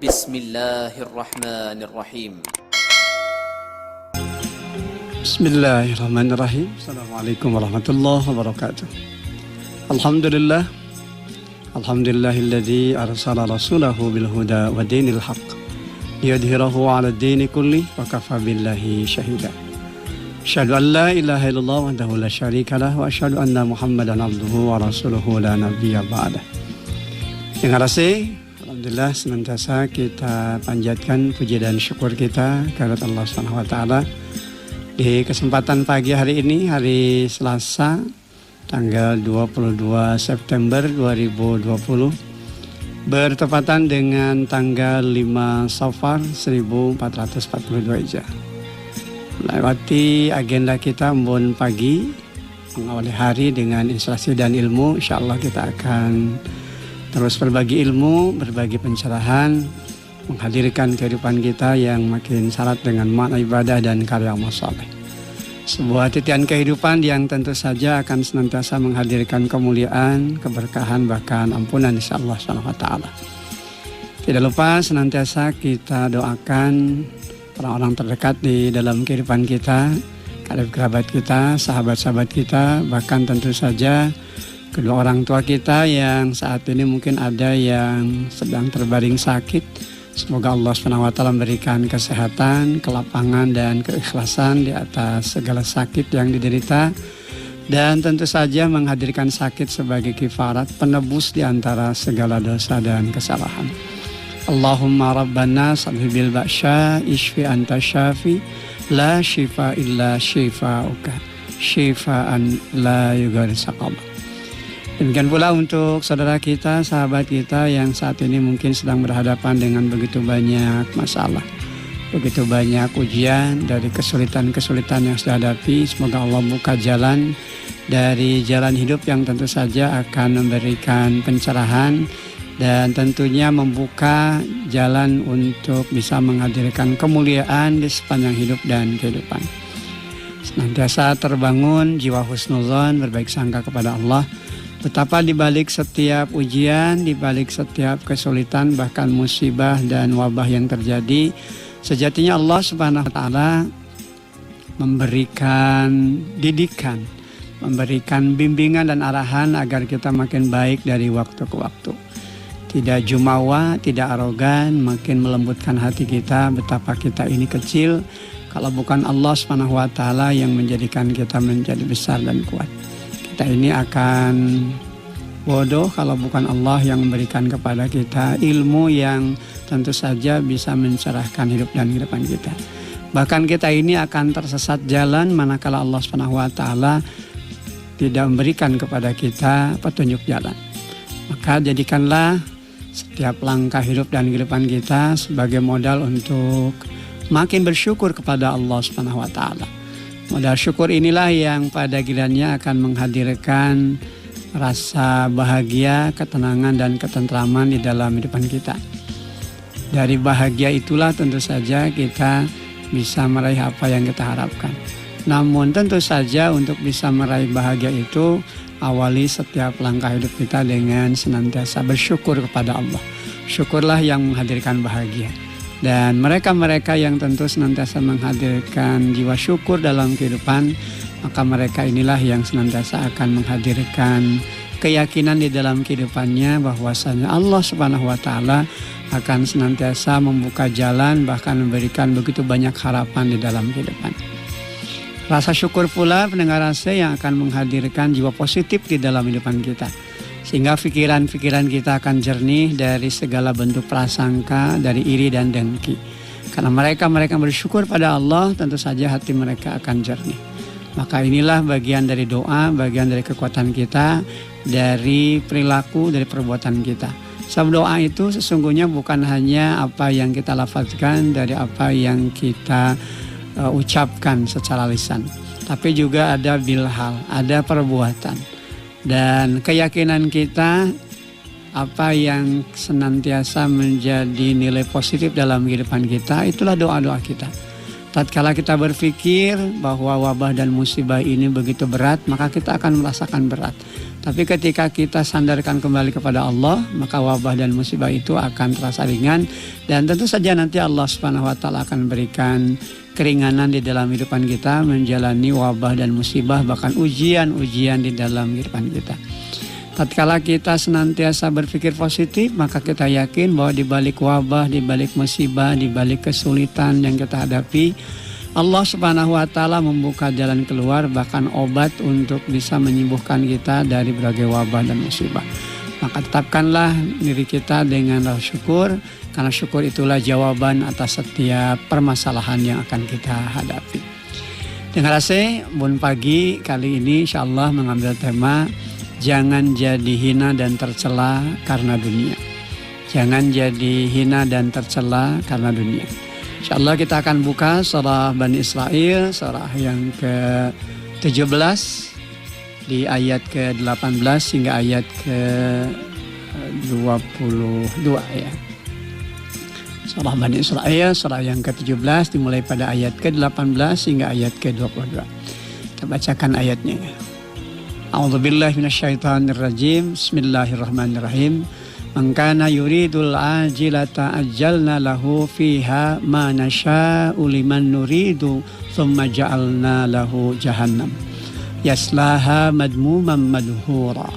Bismillahirrahmanirrahim. Bismillahirrahmanirrahim. Assalamualaikum warahmatullahi wabarakatuh. Alhamdulillah. Alhamdulillahilladzi arsala rasulahu bil huda wa dinil haqq liyudhhirahu 'ala ad-dini kulli wa kafa billahi shahida. Asyhadu an la ilaha illallah wahdahu la syarika lah wa asyhadu anna Muhammadan abduhu wa rasuluhu la nabiyya ba'dah. Terima kasih. Alhamdulillah senantiasa kita panjatkan puji dan syukur kita kepada Allah Subhanahu wa taala. Di kesempatan pagi hari ini, hari Selasa, tanggal 22 September 2020, bertepatan dengan tanggal 5 Safar 1442 Hijriah. Melewati agenda kita embun pagi, mengawali hari dengan inspirasi dan ilmu. InsyaAllah kita akan terus berbagi ilmu, berbagi pencerahan, menghadirkan kehidupan kita yang makin syarat dengan makna ibadah dan karya amal saleh. Sebuah titian kehidupan yang tentu saja akan senantiasa menghadirkan kemuliaan, keberkahan, bahkan ampunan insyaallah subhanahu wa ta'ala. Tidak lupa senantiasa kita doakan orang-orang terdekat di dalam kehidupan kita, kerabat kita, sahabat-sahabat kita, bahkan tentu saja kedua orang tua kita yang saat ini mungkin ada yang sedang terbaring sakit. Semoga Allah SWT memberikan kesehatan, kelapangan, dan keikhlasan di atas segala sakit yang diderita. Dan tentu saja menghadirkan sakit sebagai kifarat, penebus di antara segala dosa dan kesalahan. Allahumma rabbana salli bil ba'sya ishfi anta syafi la shifa illa shifa'uka shifaan la yughadiru saqama. Demikian pula untuk saudara kita, sahabat kita yang saat ini mungkin sedang berhadapan dengan begitu banyak masalah, begitu banyak ujian dari kesulitan-kesulitan yang sudah hadapi. Semoga Allah buka jalan dari jalan hidup yang tentu saja akan memberikan pencerahan dan tentunya membuka jalan untuk bisa menghadirkan kemuliaan di sepanjang hidup dan kehidupan. Senantiasa terbangun jiwa husnuzon, berbaik sangka kepada Allah. Betapa di balik setiap ujian, di balik setiap kesulitan, bahkan musibah dan wabah yang terjadi, sejatinya Allah Subhanahu wa taala memberikan didikan, memberikan bimbingan dan arahan agar kita makin baik dari waktu ke waktu. Tidak jumawa, tidak arogan, makin melembutkan hati kita. Betapa kita ini kecil kalau bukan Allah Subhanahu wa taala yang menjadikan kita menjadi besar dan kuat. Kita ini akan bodoh kalau bukan Allah yang memberikan kepada kita ilmu yang tentu saja bisa mencerahkan hidup dan kehidupan kita. Bahkan kita ini akan tersesat jalan manakala Allah Subhanahu wa taala tidak memberikan kepada kita petunjuk jalan. Maka jadikanlah setiap langkah hidup dan kehidupan kita sebagai modal untuk makin bersyukur kepada Allah Subhanahu wa taala. Modal syukur inilah yang pada gilirannya akan menghadirkan rasa bahagia, ketenangan dan ketentraman di dalam kehidupan kita. Dari bahagia itulah tentu saja kita bisa meraih apa yang kita harapkan. Namun tentu saja untuk bisa meraih bahagia itu, awali setiap langkah hidup kita dengan senantiasa bersyukur kepada Allah. Syukurlah yang menghadirkan bahagia. Dan mereka-mereka yang tentu senantiasa menghadirkan jiwa syukur dalam kehidupan, maka mereka inilah yang senantiasa akan menghadirkan keyakinan di dalam kehidupannya bahwasanya Allah Subhanahu wa taala akan senantiasa membuka jalan, bahkan memberikan begitu banyak harapan di dalam kehidupan. Rasa syukur pula pendengar rasa yang akan menghadirkan jiwa positif di dalam kehidupan kita. Sehingga pikiran-pikiran kita akan jernih dari segala bentuk prasangka, dari iri dan dengki. Karena mereka bersyukur pada Allah, tentu saja hati mereka akan jernih. Maka inilah bagian dari doa, bagian dari kekuatan kita, dari perilaku, dari perbuatan kita. Sebab doa itu sesungguhnya bukan hanya apa yang kita lafazkan, dari apa yang kita ucapkan secara lisan, tapi juga ada bilhal, ada perbuatan. Dan keyakinan kita, apa yang senantiasa menjadi nilai positif dalam kehidupan kita, itulah doa-doa kita. Tatkala kita berpikir bahwa wabah dan musibah ini begitu berat, maka kita akan merasakan berat. Tapi ketika kita sandarkan kembali kepada Allah, maka wabah dan musibah itu akan terasa ringan. Dan tentu saja nanti Allah Subhanahu wa Ta'ala akan berikan keringanan di dalam kehidupan kita menjalani wabah dan musibah, bahkan ujian-ujian di dalam kehidupan kita. Tatkala kita senantiasa berpikir positif, maka kita yakin bahwa di balik wabah, di balik musibah, di balik kesulitan yang kita hadapi, Allah Subhanahu wa Ta'ala membuka jalan keluar, bahkan obat untuk bisa menyembuhkan kita dari berbagai wabah dan musibah. Maka tetapkanlah diri kita dengan rasa syukur, karena syukur itulah jawaban atas setiap permasalahan yang akan kita hadapi. Dengan rasa Bun Pagi kali ini insyaallah mengambil tema jangan jadi hina dan tercela karena dunia. Jangan jadi hina dan tercela karena dunia. InsyaAllah kita akan buka surah Bani Israel, surah yang ke-17 di ayat ke-18 hingga ayat ke-22 ya. Surah Bani Israel, surah yang ke-17 dimulai pada ayat ke-18 hingga ayat ke-22. Kita bacakan ayatnya. A'udzubillahi minasyaitonirrajim. Bismillahirrahmanirrahim. Man kana yuridul ajilata ajjalna lahu fiha ma nasya'u liman nuridu thumma ja'alna lahu jahannam yaslaha madmuman madhura.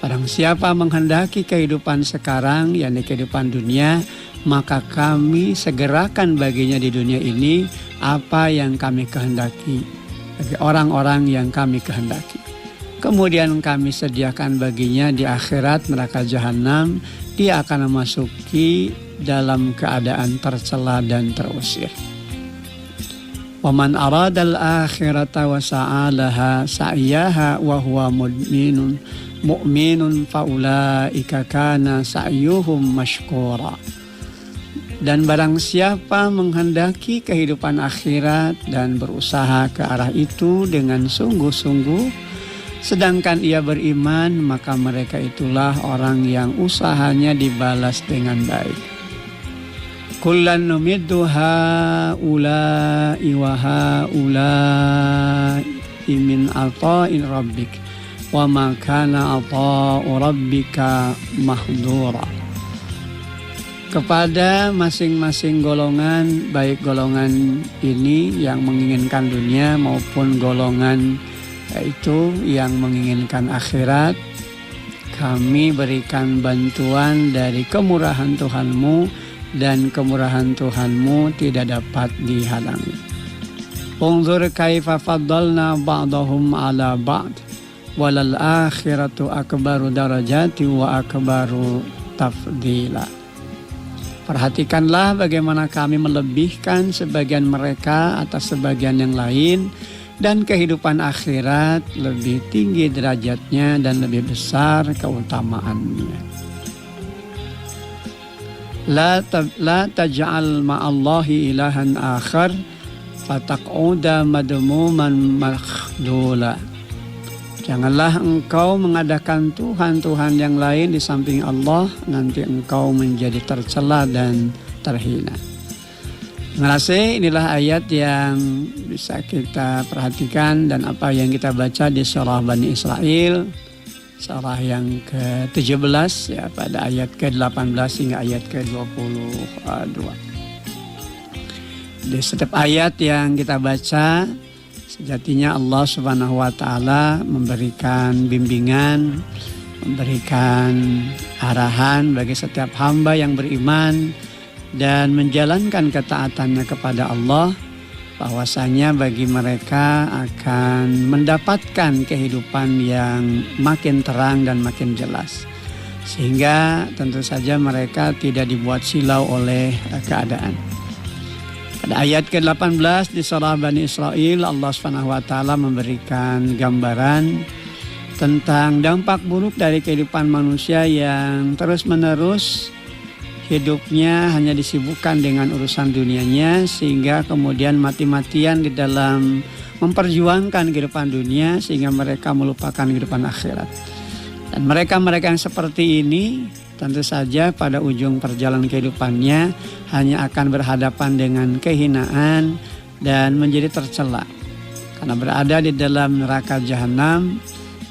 Barang siapa menghendaki kehidupan sekarang, yakni kehidupan dunia, maka kami segerakan baginya di dunia ini apa yang kami kehendaki bagi orang-orang yang kami kehendaki. Kemudian kami sediakan baginya di akhirat neraka jahanam. Dia akan memasuki dalam keadaan tercela dan terusir. Waman aradal akhirata wa sa'alaha sa'yaha wa huwa mu'minun faulaika kana sa'yuhum mashkura. Dan barang siapa menghendaki kehidupan akhirat dan berusaha ke arah itu dengan sungguh-sungguh, sedangkan ia beriman, maka mereka itulah orang yang usahanya dibalas dengan baik. Kullan numiddu haula'i wa haula'i min ata'in rabbik wa ma kana ata'u rabbika mahdura. Kepada masing-masing golongan, baik golongan ini yang menginginkan dunia maupun golongan yaitu yang menginginkan akhirat, kami berikan bantuan dari kemurahan Tuhanmu, dan kemurahan Tuhanmu tidak dapat dihalangi. Unzur kaifa faddalna ba'dahum ala ba'd walal akhiratu akbaru darajati wa akbaru tafdila. Perhatikanlah bagaimana kami melebihkan sebagian mereka atas sebagian yang lain, dan kehidupan akhirat lebih tinggi derajatnya dan lebih besar keutamaannya. La taj'al ma'allahi ilahan akhar fataq'uda madmuman makhdula. Janganlah engkau mengadakan Tuhan-Tuhan yang lain di samping Allah, nanti engkau menjadi tercela dan terhina. Ngerasa inilah ayat yang bisa kita perhatikan dan apa yang kita baca di surah Bani Israel, surah yang ke-17 ya, pada ayat ke-18 hingga ayat ke-22. Di setiap ayat yang kita baca, sejatinya Allah Subhanahu wa Ta'ala memberikan bimbingan, memberikan arahan bagi setiap hamba yang beriman dan menjalankan ketaatannya kepada Allah, bahwasanya bagi mereka akan mendapatkan kehidupan yang makin terang dan makin jelas, sehingga tentu saja mereka tidak dibuat silau oleh keadaan. Pada ayat ke-18 di surah Bani Israel, Allah SWT memberikan gambaran tentang dampak buruk dari kehidupan manusia yang terus-menerus hidupnya hanya disibukkan dengan urusan dunianya, sehingga kemudian mati-matian di dalam memperjuangkan kehidupan dunia, sehingga mereka melupakan kehidupan akhirat. Dan mereka-mereka yang seperti ini tentu saja pada ujung perjalanan kehidupannya hanya akan berhadapan dengan kehinaan dan menjadi tercela, karena berada di dalam neraka jahanam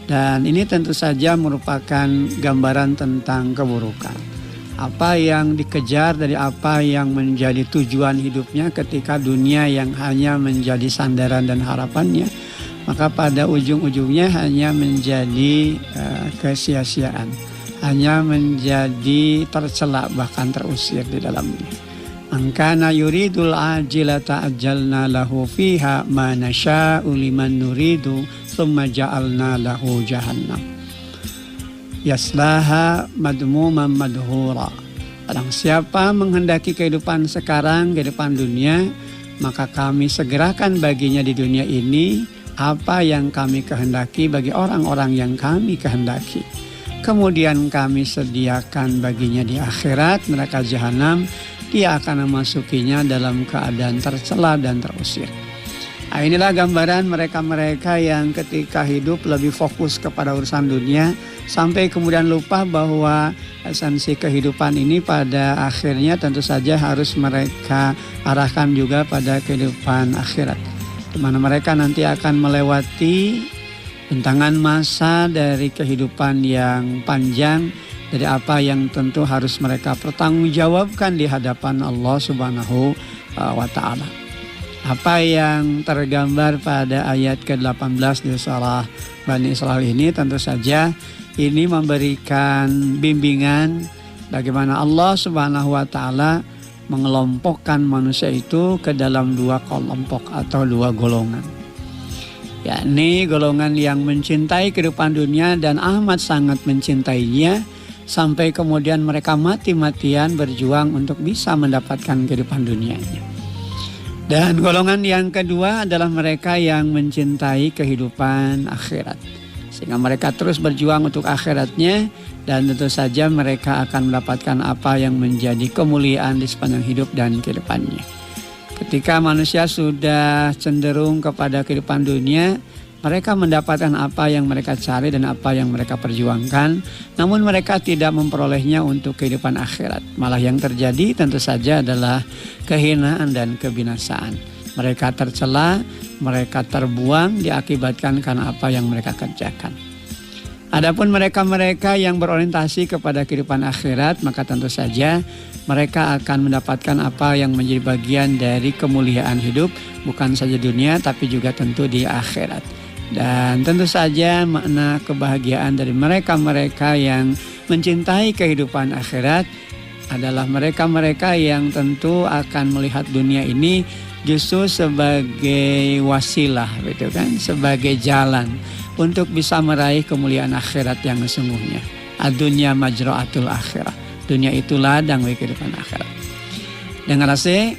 Dan ini tentu saja merupakan gambaran tentang keburukan. Apa yang dikejar dari apa yang menjadi tujuan hidupnya ketika dunia yang hanya menjadi sandaran dan harapannya, maka pada ujung-ujungnya hanya menjadi kesia-siaan, hanya menjadi tercela bahkan terusir di dalamnya. Angkana yuridul ajilata ajalna lahu fiha ma nasya'u liman nuridu thumma ja'alna lahu jahannam yaslaha madmuman madhura. Barang siapa menghendaki kehidupan sekarang, kehidupan dunia, maka kami segerakan baginya di dunia ini apa yang kami kehendaki bagi orang-orang yang kami kehendaki. Kemudian kami sediakan baginya di akhirat neraka jahanam, dia akan memasukinya dalam keadaan tercela dan terusir. Nah, inilah gambaran mereka-mereka yang ketika hidup lebih fokus kepada urusan dunia sampai kemudian lupa bahwa esensi kehidupan ini pada akhirnya tentu saja harus mereka arahkan juga pada kehidupan akhirat, di mana mereka nanti akan melewati bentangan masa dari kehidupan yang panjang, dari apa yang tentu harus mereka pertanggungjawabkan di hadapan Allah Subhanahu wa Ta'ala. Apa yang tergambar pada ayat ke-18 di surah Bani Israil ini tentu saja ini memberikan bimbingan bagaimana Allah Subhanahu wa Ta'ala mengelompokkan manusia itu ke dalam dua kelompok atau dua golongan. Yakni golongan yang mencintai kehidupan dunia dan amat sangat mencintainya, sampai kemudian mereka mati-matian berjuang untuk bisa mendapatkan kehidupan dunianya. Dan golongan yang kedua adalah mereka yang mencintai kehidupan akhirat, sehingga mereka terus berjuang untuk akhiratnya, dan tentu saja mereka akan mendapatkan apa yang menjadi kemuliaan di sepanjang hidup dan kehidupannya. Ketika manusia sudah cenderung kepada kehidupan dunia, mereka mendapatkan apa yang mereka cari dan apa yang mereka perjuangkan, namun mereka tidak memperolehnya untuk kehidupan akhirat. Malah yang terjadi tentu saja adalah kehinaan dan kebinasaan. Mereka tercela, mereka terbuang, diakibatkan karena apa yang mereka kerjakan. Adapun mereka-mereka yang berorientasi kepada kehidupan akhirat, maka tentu saja mereka akan mendapatkan apa yang menjadi bagian dari kemuliaan hidup, bukan saja dunia tapi juga tentu di akhirat. Dan tentu saja makna kebahagiaan dari mereka-mereka yang mencintai kehidupan akhirat adalah mereka-mereka yang tentu akan melihat dunia ini justru sebagai wasilah, gitu kan, sebagai jalan untuk bisa meraih kemuliaan akhirat yang sesungguhnya. Ad-dunya majra'atul akhirah. Dunia itu ladang bagi kehidupan akhirat. Dengan rasa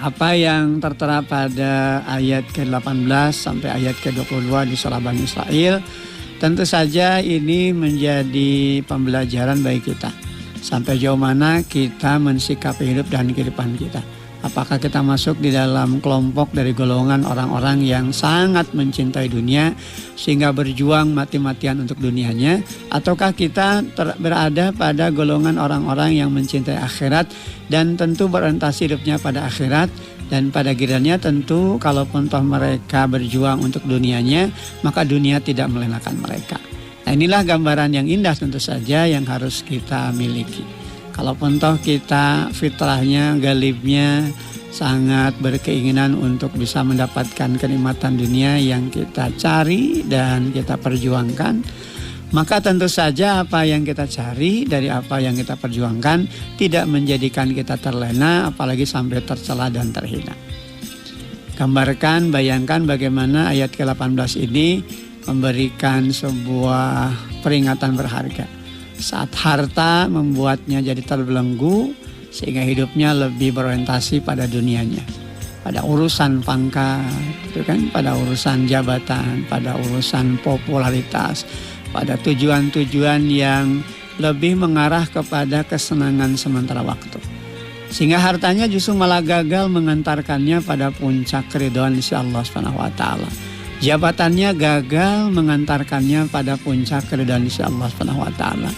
apa yang tertera pada ayat ke-18 sampai ayat ke-22 di surah Bani Israil, tentu saja ini menjadi pembelajaran bagi kita. Sampai jauh mana kita mensikapi hidup dan kehidupan kita. Apakah kita masuk di dalam kelompok dari golongan orang-orang yang sangat mencintai dunia sehingga berjuang mati-matian untuk dunianya, ataukah kita berada pada golongan orang-orang yang mencintai akhirat dan tentu berorientasi hidupnya pada akhirat, dan pada gilirannya tentu kalaupun toh mereka berjuang untuk dunianya, maka dunia tidak melenakan mereka. Nah, inilah gambaran yang indah tentu saja yang harus kita miliki. Kalaupun toh kita fitrahnya, galibnya sangat berkeinginan untuk bisa mendapatkan kenikmatan dunia yang kita cari dan kita perjuangkan, maka tentu saja apa yang kita cari dari apa yang kita perjuangkan tidak menjadikan kita terlena, apalagi sampai tercela dan terhina. Gambarkan, bayangkan bagaimana ayat ke-18 ini memberikan sebuah peringatan berharga. Saat harta membuatnya jadi terbelenggu, sehingga hidupnya lebih berorientasi pada dunianya, pada urusan pangkat, gitu kan, pada urusan jabatan, pada urusan popularitas, pada tujuan-tujuan yang lebih mengarah kepada kesenangan sementara waktu. Sehingga hartanya justru malah gagal mengantarkannya pada puncak keridhaan sisi Allah Subhanahu wa Ta'ala. Jabatannya gagal mengantarkannya pada puncak keridhaan sisi Allah Subhanahu wa Ta'ala.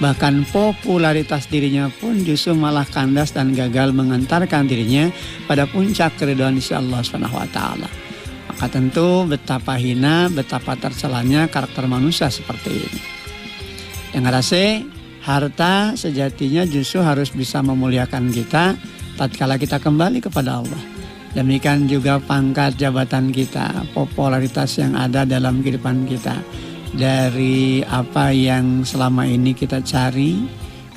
Bahkan popularitas dirinya pun justru malah kandas dan gagal mengantarkan dirinya pada puncak keridhaan sisi Allah Subhanahu wa Ta'ala. Maka tentu betapa hina, betapa tercelanya karakter manusia seperti ini. Yang rasa harta sejatinya justru harus bisa memuliakan kita tatkala kita kembali kepada Allah. Demikian juga pangkat jabatan kita, popularitas yang ada dalam kehidupan kita. Dari apa yang selama ini kita cari,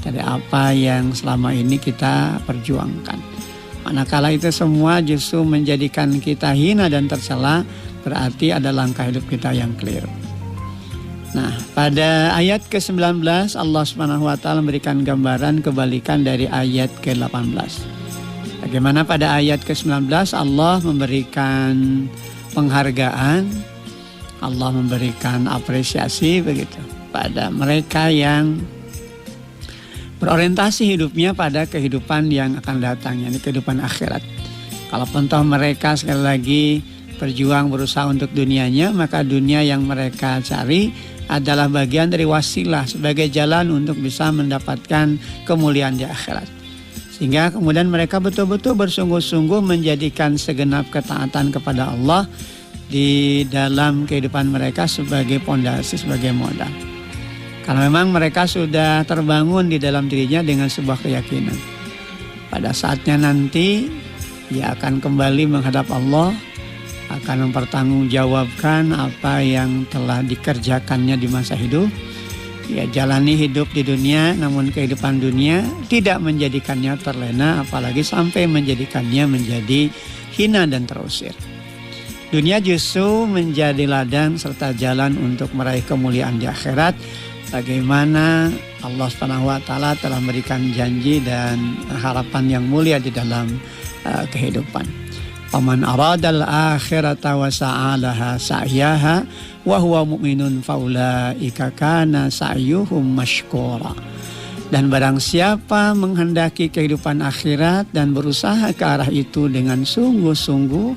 dari apa yang selama ini kita perjuangkan. Manakala itu semua justru menjadikan kita hina dan tercela, berarti ada langkah hidup kita yang keliru. Nah, pada ayat ke-19 Allah Subhanahu wa taala memberikan gambaran kebalikan dari ayat ke-18. Bagaimana pada ayat ke-19 Allah memberikan penghargaan, Allah memberikan apresiasi begitu pada mereka yang berorientasi hidupnya pada kehidupan yang akan datang, yakni kehidupan akhirat. Kalau toh mereka sekali lagi berjuang berusaha untuk dunianya, maka dunia yang mereka cari adalah bagian dari wasilah sebagai jalan untuk bisa mendapatkan kemuliaan di akhirat. Sehingga kemudian mereka betul-betul bersungguh-sungguh menjadikan segenap ketaatan kepada Allah di dalam kehidupan mereka sebagai pondasi, sebagai modal. Karena memang mereka sudah terbangun di dalam dirinya dengan sebuah keyakinan. Pada saatnya nanti ia akan kembali menghadap Allah, akan mempertanggungjawabkan apa yang telah dikerjakannya di masa hidup. Ya, jalani hidup di dunia, namun kehidupan dunia tidak menjadikannya terlena, apalagi sampai menjadikannya menjadi hina dan terusir. Dunia justru menjadi ladang serta jalan untuk meraih kemuliaan di akhirat. Bagaimana Allah Subhanahu wa taala telah memberikan janji dan harapan yang mulia di dalam kehidupan. Faman aradal akhirata wa sa'alaha sa'yaha wa huwa mu'minun faulaika kana sa'yuhum mashkura. Dan barang siapa menghendaki kehidupan akhirat dan berusaha ke arah itu dengan sungguh-sungguh,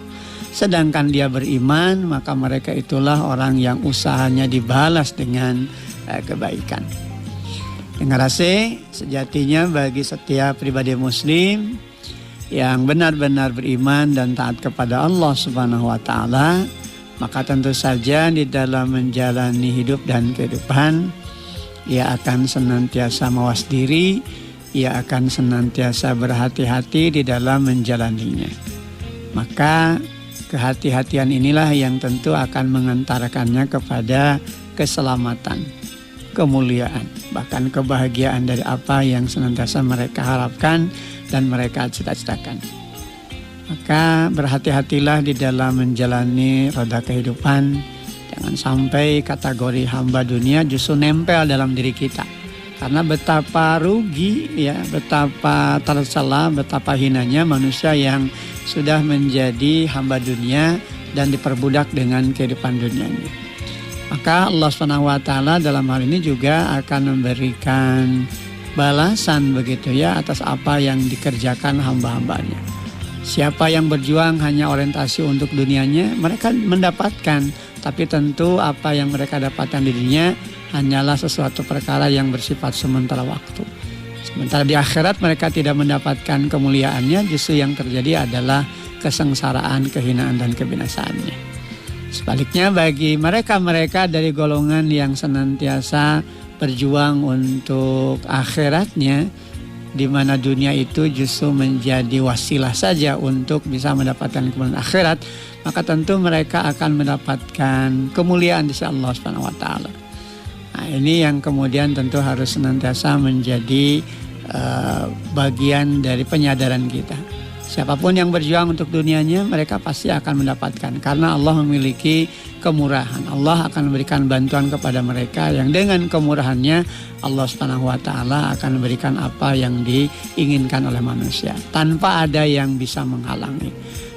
sedangkan dia beriman, maka mereka itulah orang yang usahanya dibalas dengan kebaikan. Dengan rasa sejatinya bagi setiap pribadi muslim yang benar-benar beriman dan taat kepada Allah Subhanahu wa taala, maka tentu saja di dalam menjalani hidup dan kehidupan ia akan senantiasa mawas diri, ia akan senantiasa berhati-hati di dalam menjalaninya. Maka kehati-hatian inilah yang tentu akan mengantarkannya kepada keselamatan, kemuliaan, bahkan kebahagiaan dari apa yang senantiasa mereka harapkan dan mereka cita-citakan. Maka berhati-hatilah di dalam menjalani roda kehidupan. Jangan sampai kategori hamba dunia justru nempel dalam diri kita. Karena betapa rugi, ya, betapa tercela, betapa hinanya manusia yang sudah menjadi hamba dunia dan diperbudak dengan kehidupan dunianya. Maka Allah SWT dalam hal ini juga akan memberikan balasan begitu ya atas apa yang dikerjakan hamba-hambanya. Siapa yang berjuang hanya orientasi untuk dunianya, mereka mendapatkan. Tapi tentu apa yang mereka dapatkan di dunia hanyalah sesuatu perkara yang bersifat sementara waktu. Sementara di akhirat mereka tidak mendapatkan kemuliaannya, justru yang terjadi adalah kesengsaraan, kehinaan, dan kebinasaannya. Sebaliknya bagi mereka-mereka dari golongan yang senantiasa berjuang untuk akhiratnya, di mana dunia itu justru menjadi wasilah saja untuk bisa mendapatkan kemuliaan akhirat, maka tentu mereka akan mendapatkan kemuliaan di sisi Allah Subhanahu wa taala. Nah, ini yang kemudian tentu harus senantiasa menjadi bagian dari penyadaran kita. Siapapun yang berjuang untuk dunianya, mereka pasti akan mendapatkan. Karena Allah memiliki kemurahan. Allah akan memberikan bantuan kepada mereka yang dengan kemurahannya Allah Subhanahu wa taala akan memberikan apa yang diinginkan oleh manusia tanpa ada yang bisa menghalangi.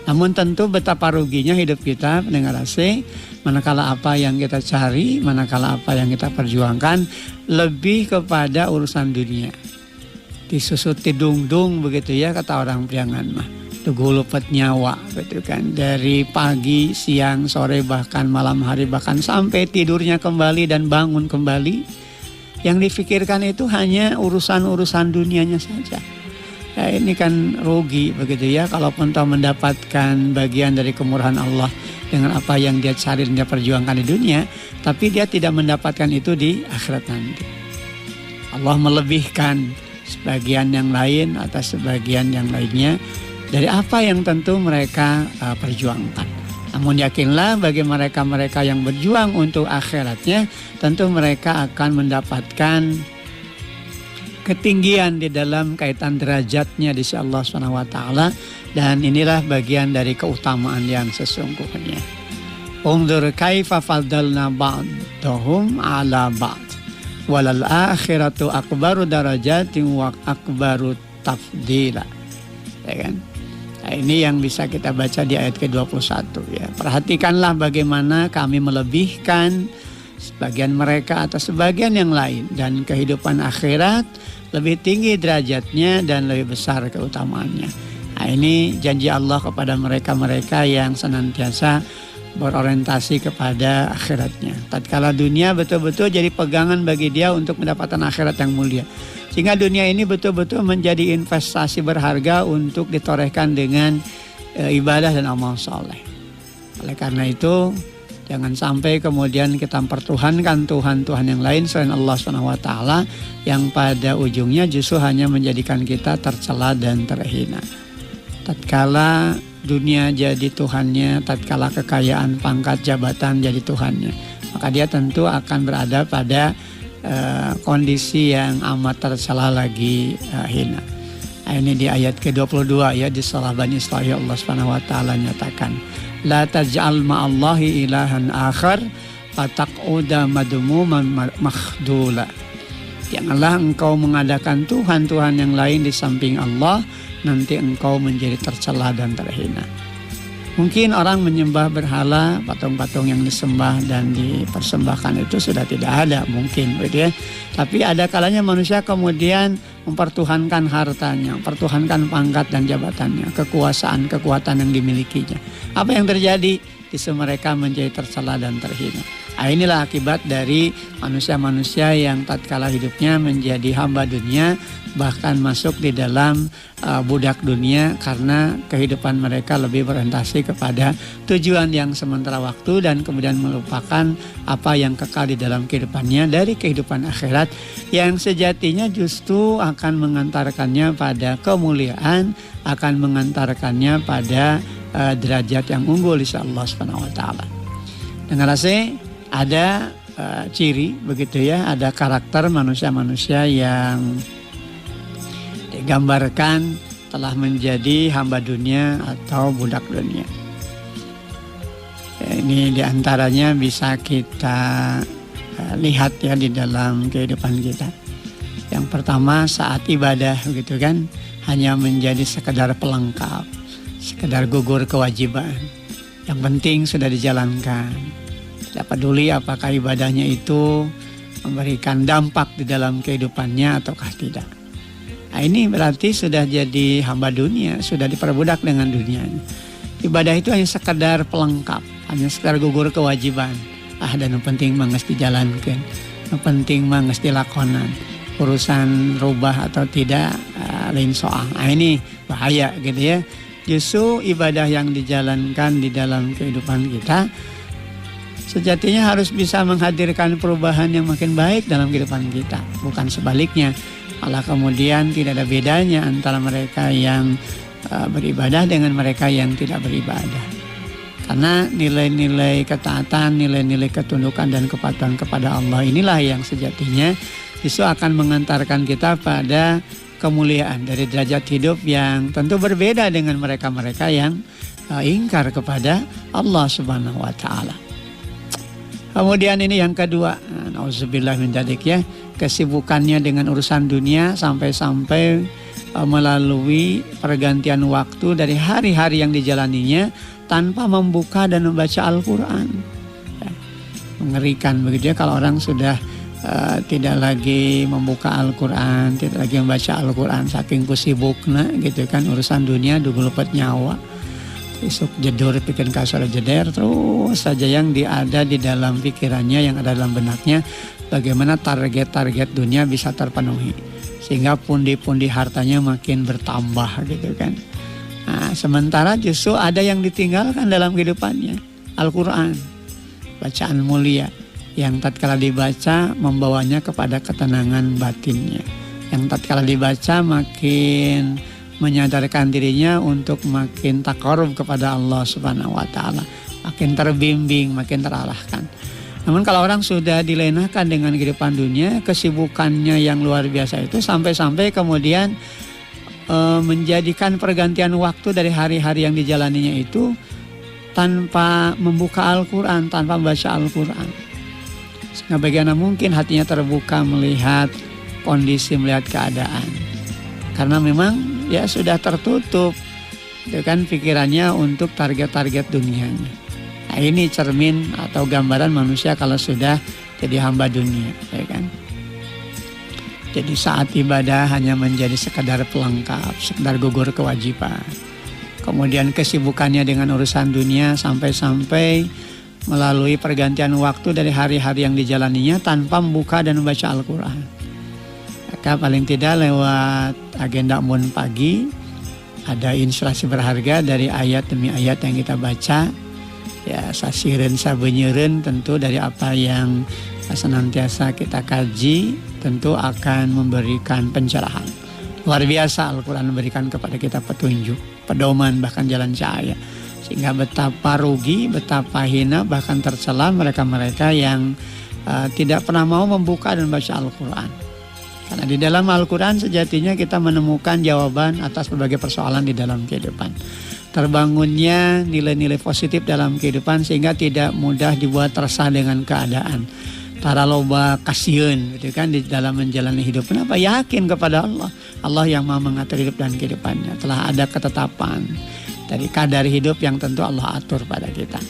Namun tentu betapa ruginya hidup kita pendengar AC, manakala apa yang kita cari, manakala apa yang kita perjuangkan lebih kepada urusan dunia. Disusuti dung-dung begitu ya kata orang Priangan mah. Tugu lupet nyawa gitu kan. Dari pagi, siang, sore, bahkan malam hari, bahkan sampai tidurnya kembali dan bangun kembali. Yang difikirkan itu hanya urusan-urusan dunianya saja. Ya, ini kan rugi begitu ya. Kalaupun tahu mendapatkan bagian dari kemurahan Allah dengan apa yang dia cari dan dia perjuangkan di dunia, tapi dia tidak mendapatkan itu di akhirat nanti. Allah melebihkan sebagian yang lain atas sebagian yang lainnya dari apa yang tentu mereka perjuangkan. Namun yakinlah bagi mereka-mereka yang berjuang untuk akhiratnya, tentu mereka akan mendapatkan ketinggian di dalam kaitan derajatnya di sisi Allah SWT, dan inilah bagian dari keutamaan yang sesungguhnya. Unzur kaifa faddalna ba'dahum 'ala ba'd walal akhiratu akbaru darajatin wa akbaru tafdila. Ya kan? Nah, ini yang bisa kita baca di ayat ke-21 ya. Perhatikanlah bagaimana kami melebihkan sebagian mereka atas sebagian yang lain, dan kehidupan akhirat lebih tinggi derajatnya dan lebih besar keutamaannya. Nah, ini janji Allah kepada mereka-mereka yang senantiasa berorientasi kepada akhiratnya. Tatkala dunia betul-betul jadi pegangan bagi dia untuk mendapatkan akhirat yang mulia. Sehingga dunia ini betul-betul menjadi investasi berharga untuk ditorehkan dengan ibadah dan amal soleh. Oleh karena itu, jangan sampai kemudian kita mempertuhankan Tuhan-Tuhan yang lain selain Allah SWT, yang pada ujungnya justru hanya menjadikan kita tercela dan terhina. Tatkala dunia jadi Tuhannya, tatkala kekayaan, pangkat, jabatan jadi Tuhannya, maka dia tentu akan berada pada kondisi yang amat tercela lagi, hina. Nah, ini di ayat ke-22 ya, di surah Bani Israil Allah SWT nyatakan, la taj'al ma'allahi ilahan akhar fataq'uda madmuman makhdula. Janganlah engkau mengadakan Tuhan-Tuhan yang lain di samping Allah, nanti engkau menjadi tercela dan terhina. Mungkin orang menyembah berhala, patung-patung yang disembah dan dipersembahkan itu sudah tidak ada mungkin, gitu ya. Tapi ada kalanya manusia kemudian mempertuhankan hartanya, mempertuhankan pangkat dan jabatannya, kekuasaan, kekuatan yang dimilikinya. Apa yang terjadi? Justru mereka menjadi tercela dan terhina. Nah, inilah akibat dari manusia-manusia yang tatkala hidupnya menjadi hamba dunia, bahkan masuk di dalam budak dunia, karena kehidupan mereka lebih berorientasi kepada tujuan yang sementara waktu dan kemudian melupakan apa yang kekal di dalam kehidupannya dari kehidupan akhirat yang sejatinya justru akan mengantarkannya pada kemuliaan, akan mengantarkannya pada derajat yang unggul insya Allah SWT. Dengan rasa ada ciri begitu ya, ada karakter manusia-manusia yang digambarkan telah menjadi hamba dunia atau budak dunia. Ini diantaranya bisa kita lihat ya di dalam kehidupan kita. Yang pertama, saat ibadah gitu kan, hanya menjadi sekedar pelengkap, sekedar gugur kewajiban. Yang penting sudah dijalankan. Tidak peduli apakah ibadahnya itu memberikan dampak di dalam kehidupannya ataukah tidak. Nah, ini berarti sudah jadi hamba dunia, sudah diperbudak dengan dunianya. Ibadah itu hanya sekedar pelengkap, hanya sekedar gugur kewajiban. Dan yang penting manges dijalankan, yang penting manges dilakonan. Urusan rubah atau tidak lain soal. Nah, ini bahaya gitu ya. Justru ibadah yang dijalankan di dalam kehidupan kita sejatinya harus bisa menghadirkan perubahan yang makin baik dalam kehidupan kita, bukan sebaliknya. Malah kemudian tidak ada bedanya antara mereka yang beribadah dengan mereka yang tidak beribadah. Karena nilai-nilai ketaatan, nilai-nilai ketundukan dan kepatuhan kepada Allah inilah yang sejatinya justru akan mengantarkan kita pada kemuliaan dari derajat hidup yang tentu berbeda dengan mereka-mereka yang ingkar kepada Allah Subhanahu wa taala. Kemudian ini yang kedua, nauzubillah min dzalik ya, kesibukannya dengan urusan dunia sampai-sampai melalui pergantian waktu dari hari-hari yang dijalaninya tanpa membuka dan membaca Al-Quran. Ya, mengerikan begitu ya kalau orang sudah tidak lagi membuka Al-Quran, tidak lagi membaca Al-Quran, saking kusibukna gitu kan, urusan dunia dulu lepet nyawa. Isuk jedur bikin kasar jeder, terus saja yang ada di dalam pikirannya, yang ada dalam benaknya, bagaimana target-target dunia bisa terpenuhi sehingga pundi-pundi hartanya makin bertambah gitu kan. Nah, sementara justru ada yang ditinggalkan dalam kehidupannya, Al-Quran, bacaan mulia yang tatkala dibaca membawanya kepada ketenangan batinnya, yang tatkala dibaca makin menyadarkan dirinya untuk makin takarub kepada Allah Subhanahu wa taala, makin terbimbing, makin terarahkan. Namun kalau orang sudah dilenahkan dengan kehidupan dunia, kesibukannya yang luar biasa itu sampai-sampai kemudian menjadikan pergantian waktu dari hari-hari yang dijalaninya itu tanpa membuka Al-Quran, tanpa membaca Al-Quran. Sehingga bagaimana mungkin hatinya terbuka melihat kondisi, melihat keadaan. Karena memang ya sudah tertutup dengan pikirannya untuk target-target dunianya. Nah, ini cermin atau gambaran manusia kalau sudah jadi hamba dunia, ya kan? Jadi saat ibadah hanya menjadi sekadar pelengkap, sekadar gugur kewajiban. Kemudian kesibukannya dengan urusan dunia sampai-sampai melalui pergantian waktu dari hari-hari yang dijalaninya tanpa membuka dan membaca Al-Quran. Maka paling tidak lewat agenda Mun Pagi ada inspirasi berharga dari ayat demi ayat yang kita baca. Ya, sasireun sabenyeureun tentu dari apa yang senantiasa kita kaji tentu akan memberikan pencerahan. Luar biasa Al-Quran memberikan kepada kita petunjuk, pedoman, bahkan jalan cahaya. Sehingga betapa rugi, betapa hina, bahkan tercela mereka-mereka yang tidak pernah mau membuka dan baca Al-Quran. Karena di dalam Al-Quran sejatinya kita menemukan jawaban atas berbagai persoalan di dalam kehidupan. Terbangunnya nilai-nilai positif dalam kehidupan sehingga tidak mudah dibuat resah dengan keadaan. Tara loba kasieun gitu kan di dalam menjalani hidup. Kenapa? Yakin kepada Allah. Allah yang Maha mengatur hidup dan kehidupannya. Telah ada ketetapan dari kadar hidup yang tentu Allah atur pada kita.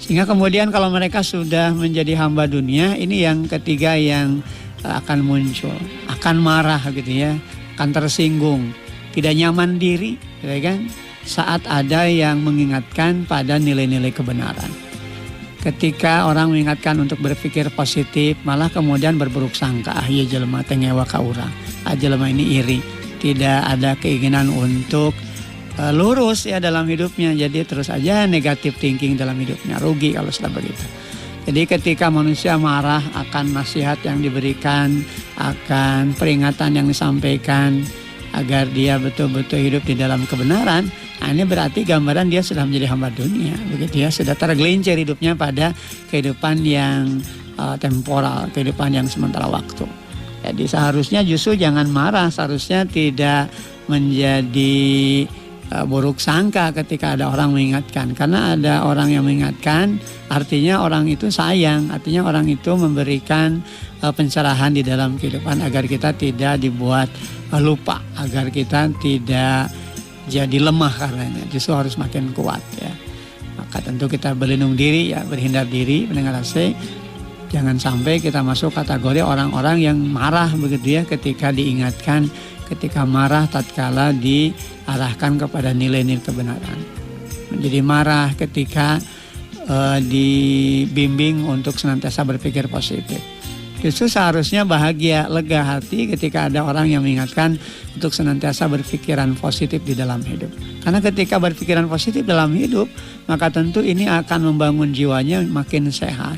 Sehingga kemudian kalau mereka sudah menjadi hamba dunia, ini yang ketiga yang akan muncul, akan marah gitu ya, akan tersinggung, tidak nyaman diri, ya kan? Saat ada yang mengingatkan pada nilai-nilai kebenaran. Ketika orang mengingatkan untuk berpikir positif, malah kemudian berburuk sangka, ya jelema teh ngewa ka urang, jelema ini iri, tidak ada keinginan untuk lurus ya dalam hidupnya, jadi terus aja negatif thinking dalam hidupnya, rugi kalau sudah begitu. Jadi ketika manusia marah akan nasihat yang diberikan, akan peringatan yang disampaikan agar dia betul-betul hidup di dalam kebenaran, nah ini berarti gambaran dia sudah menjadi hamba dunia, begitu ya, sudah tergelincir hidupnya pada kehidupan yang temporal, kehidupan yang sementara waktu. Jadi seharusnya justru jangan marah, seharusnya tidak menjadi buruk sangka ketika ada orang mengingatkan. Karena ada orang yang mengingatkan, artinya orang itu sayang, artinya orang itu memberikan pencerahan di dalam kehidupan agar kita tidak dibuat lupa, agar kita tidak jadi lemah karenanya, justru harus makin kuat ya. Maka tentu kita berlindung diri ya, berhindar diri, mendengar AC. Jangan sampai kita masuk kategori orang-orang yang marah begitu ya ketika diingatkan, ketika marah tatkala diarahkan kepada nilai-nilai kebenaran. Menjadi marah ketika dibimbing untuk senantiasa berpikir positif. Justru seharusnya bahagia, lega hati ketika ada orang yang mengingatkan untuk senantiasa berpikiran positif di dalam hidup. Karena ketika berpikiran positif dalam hidup, maka tentu ini akan membangun jiwanya makin sehat.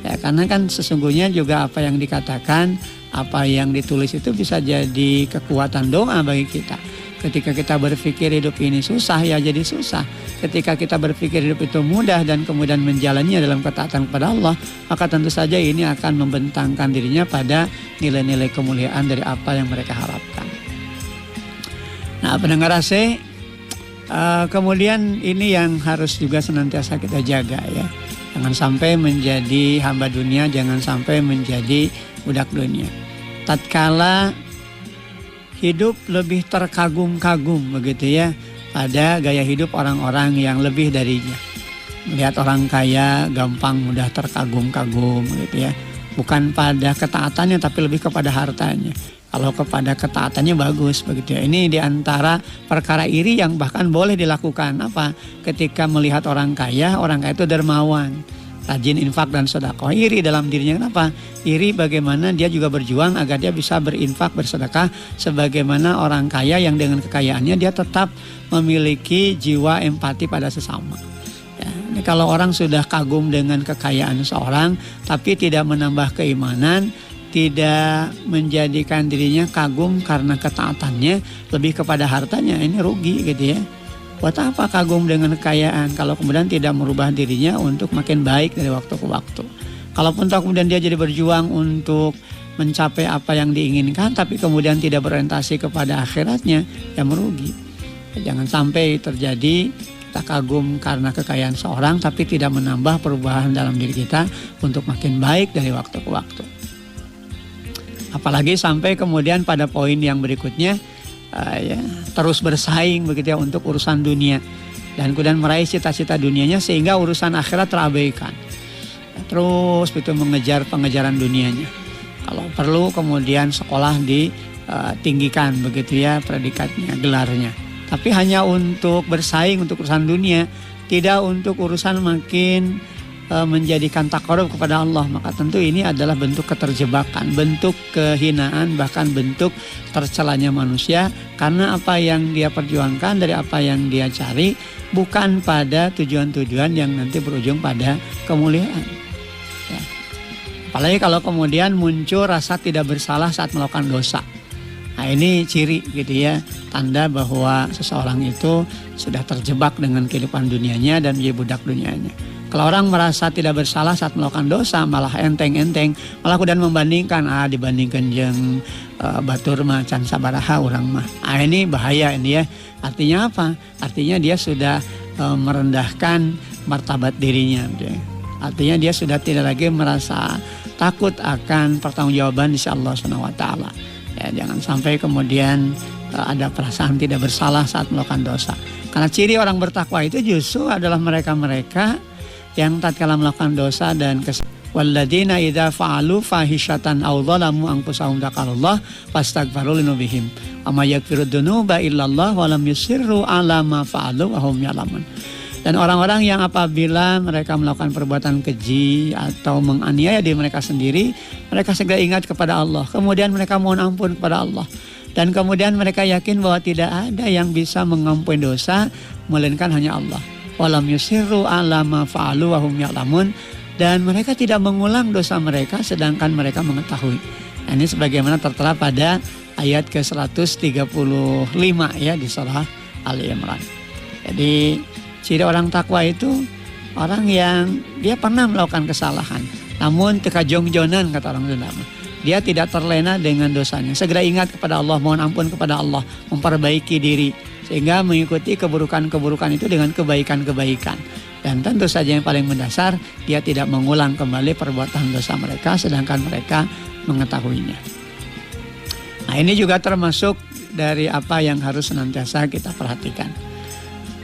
Ya, karena kan sesungguhnya juga apa yang dikatakan, apa yang ditulis itu bisa jadi kekuatan doa bagi kita. Ketika kita berpikir hidup ini susah, ya jadi susah. Ketika kita berpikir hidup itu mudah dan kemudian menjalaninya dalam ketaatan kepada Allah, maka tentu saja ini akan membentangkan dirinya pada nilai-nilai kemuliaan dari apa yang mereka harapkan. Nah, pendengar AC, kemudian ini yang harus juga senantiasa kita jaga ya. Jangan sampai menjadi hamba dunia, jangan sampai menjadi budak dunia. Tatkala hidup lebih terkagum-kagum begitu ya pada gaya hidup orang-orang yang lebih darinya. Melihat orang kaya gampang mudah terkagum-kagum gitu ya. Bukan pada ketaatannya tapi lebih kepada hartanya. Kalau kepada ketaatannya bagus begitu ya. Ini diantara perkara iri yang bahkan boleh dilakukan apa? Ketika melihat orang kaya itu dermawan, rajin infak dan sedekah. Iri dalam dirinya, kenapa? Iri bagaimana dia juga berjuang agar dia bisa berinfak, bersedekah sebagaimana orang kaya yang dengan kekayaannya dia tetap memiliki jiwa empati pada sesama. Ya, Ini kalau orang sudah kagum dengan kekayaan seorang tapi tidak menambah keimanan, tidak menjadikan dirinya kagum karena ketaatannya, lebih kepada hartanya, ini rugi gitu ya. Buat apa kagum dengan kekayaan kalau kemudian tidak merubah dirinya untuk makin baik dari waktu ke waktu. Kalaupun kemudian dia jadi berjuang untuk mencapai apa yang diinginkan tapi kemudian tidak berorientasi kepada akhiratnya, ya merugi. Jangan sampai terjadi kita kagum karena kekayaan seorang tapi tidak menambah perubahan dalam diri kita untuk makin baik dari waktu ke waktu. Apalagi sampai kemudian pada poin yang berikutnya ya, terus bersaing begitu ya untuk urusan dunia dan kemudian meraih cita-cita dunianya sehingga urusan akhirat terabaikan. Terus itu mengejar pengejaran dunianya. Kalau perlu kemudian sekolah ditinggikan begitu ya predikatnya, gelarnya. Tapi hanya untuk bersaing untuk urusan dunia, tidak untuk urusan makin menjadikan takarub kepada Allah. Maka tentu ini adalah bentuk keterjebakan, bentuk kehinaan, bahkan bentuk tercelanya manusia. Karena apa yang dia perjuangkan dari apa yang dia cari bukan pada tujuan-tujuan yang nanti berujung pada kemuliaan ya. Apalagi kalau kemudian muncul rasa tidak bersalah saat melakukan dosa. Nah ini ciri gitu ya, tanda bahwa seseorang itu sudah terjebak dengan kehidupan dunianya dan menjadi budak dunianya. Kalau orang merasa tidak bersalah saat melakukan dosa, malah enteng-enteng, malah kemudian membandingkan, dibandingkan jeung batur mah can sabaraha urang mah. Ini bahaya ini ya. Artinya apa? Artinya dia sudah merendahkan martabat dirinya. Gitu ya. Artinya dia sudah tidak lagi merasa takut akan pertanggungjawaban di sisi Allah Subhanahu wa taala. Ya, jangan sampai kemudian ada perasaan tidak bersalah saat melakukan dosa. Karena ciri orang bertakwa itu justru adalah mereka-mereka yang tatkala melakukan dosa dan walladzina idza fa'alu fahishatan aw dzalamu anfusahum dzakarullaha fastaghfiru linubihim amma yaghfiru dzunuba illallah wa lam yusirru ala ma fa'alu wa hum ya'lamun. Dan orang-orang yang apabila mereka melakukan perbuatan keji atau menganiaya diri mereka sendiri, mereka segera ingat kepada Allah. Kemudian mereka mohon ampun kepada Allah. Dan kemudian mereka yakin bahwa tidak ada yang bisa mengampuni dosa melainkan hanya Allah. Walam yusirru ala ma fa'alu wa hum ya'lamun. Dan mereka tidak mengulang dosa mereka sedangkan mereka mengetahui. Nah, ini sebagaimana tertera pada ayat ke-135 ya di surah Ali Imran. Jadi ciri orang takwa itu orang yang dia pernah melakukan kesalahan, namun teka jongjonan kata orang Sunda. Dia tidak terlena dengan dosanya. Segera ingat kepada Allah, mohon ampun kepada Allah, memperbaiki diri sehingga mengikuti keburukan-keburukan itu dengan kebaikan-kebaikan. Dan tentu saja yang paling mendasar, dia tidak mengulang kembali perbuatan dosa mereka sedangkan mereka mengetahuinya. Nah, ini juga termasuk dari apa yang harus senantiasa kita perhatikan.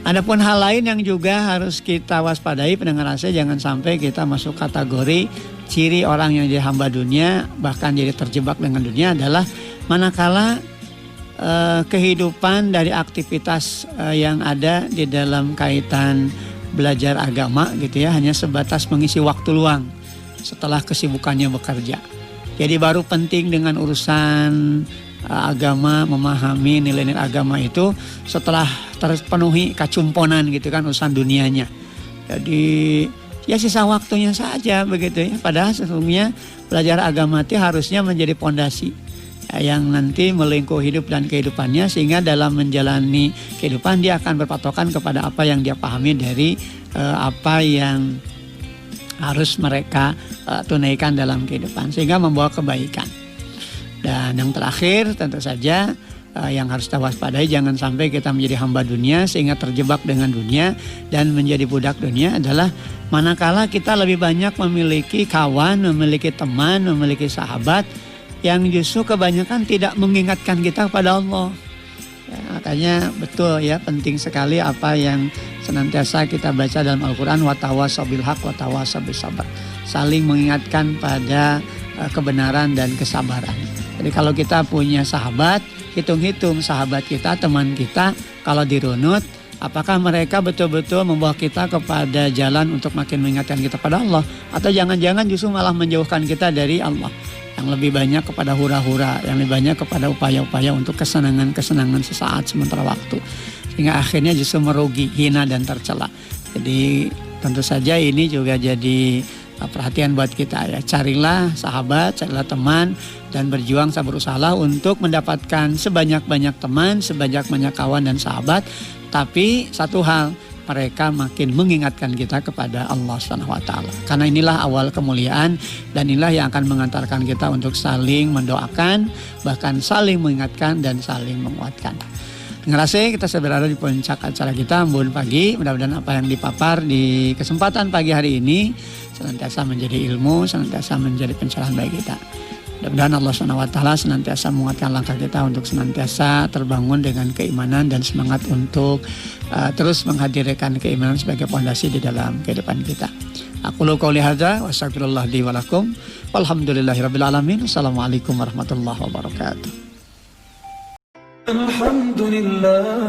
Adapun hal lain yang juga harus kita waspadai pendengar rahasia, jangan sampai kita masuk kategori ciri orang yang jadi hamba dunia bahkan jadi terjebak dengan dunia adalah manakala kehidupan dari aktivitas yang ada di dalam kaitan belajar agama gitu ya hanya sebatas mengisi waktu luang setelah kesibukannya bekerja. Jadi baru penting dengan urusan agama, memahami nilai-nilai agama itu setelah terpenuhi kacumponan gitu kan urusan dunianya. Jadi ya sisa waktunya saja begitu ya. Padahal sesungguhnya belajar agama itu harusnya menjadi pondasi yang nanti melingkupi hidup dan kehidupannya sehingga dalam menjalani kehidupan dia akan berpatokan kepada apa yang dia pahami dari apa yang harus mereka tunaikan dalam kehidupan sehingga membawa kebaikan. Dan yang terakhir tentu saja yang harus kita waspadai jangan sampai kita menjadi hamba dunia sehingga terjebak dengan dunia dan menjadi budak dunia adalah manakala kita lebih banyak memiliki kawan, memiliki teman, memiliki sahabat yang justru kebanyakan tidak mengingatkan kita kepada Allah. Ya, makanya betul ya penting sekali apa yang senantiasa kita baca dalam Al-Quran watawasau bil haq watawasau bis sabr. Saling mengingatkan pada kebenaran dan kesabaran. Jadi kalau kita punya sahabat, hitung-hitung sahabat kita, teman kita, kalau dirunut, apakah mereka betul-betul membawa kita kepada jalan untuk makin mengingatkan kita pada Allah? Atau jangan-jangan justru malah menjauhkan kita dari Allah? Yang lebih banyak kepada hura-hura, yang lebih banyak kepada upaya-upaya untuk kesenangan-kesenangan sesaat sementara waktu. Sehingga akhirnya justru merugi, hina dan tercela. Jadi tentu saja ini juga jadi perhatian buat kita ya. Carilah sahabat, carilah teman, dan berjuang berusaha untuk mendapatkan sebanyak-banyak teman, sebanyak-banyak kawan dan sahabat. Tapi satu hal, mereka makin mengingatkan kita kepada Allah SWT. Karena inilah awal kemuliaan, dan inilah yang akan mengantarkan kita untuk saling mendoakan, bahkan saling mengingatkan dan saling menguatkan. Dengan rasa kita sudah berada di puncak acara kita Embun Pagi. Mudah-mudahan apa yang dipapar di kesempatan pagi hari ini senantiasa menjadi ilmu, senantiasa menjadi pencerahan bagi kita. Mudah-mudahan Allah SWT senantiasa menguatkan langkah kita untuk senantiasa terbangun dengan keimanan dan semangat untuk terus menghadirkan keimanan sebagai fondasi di dalam kehidupan kita. Aqulu qouli hadza wa astaghfirullah li wa lakum. Walhamdulillahirabbil alamin. Wassalamualaikum warahmatullahi wabarakatuh. الحمد لله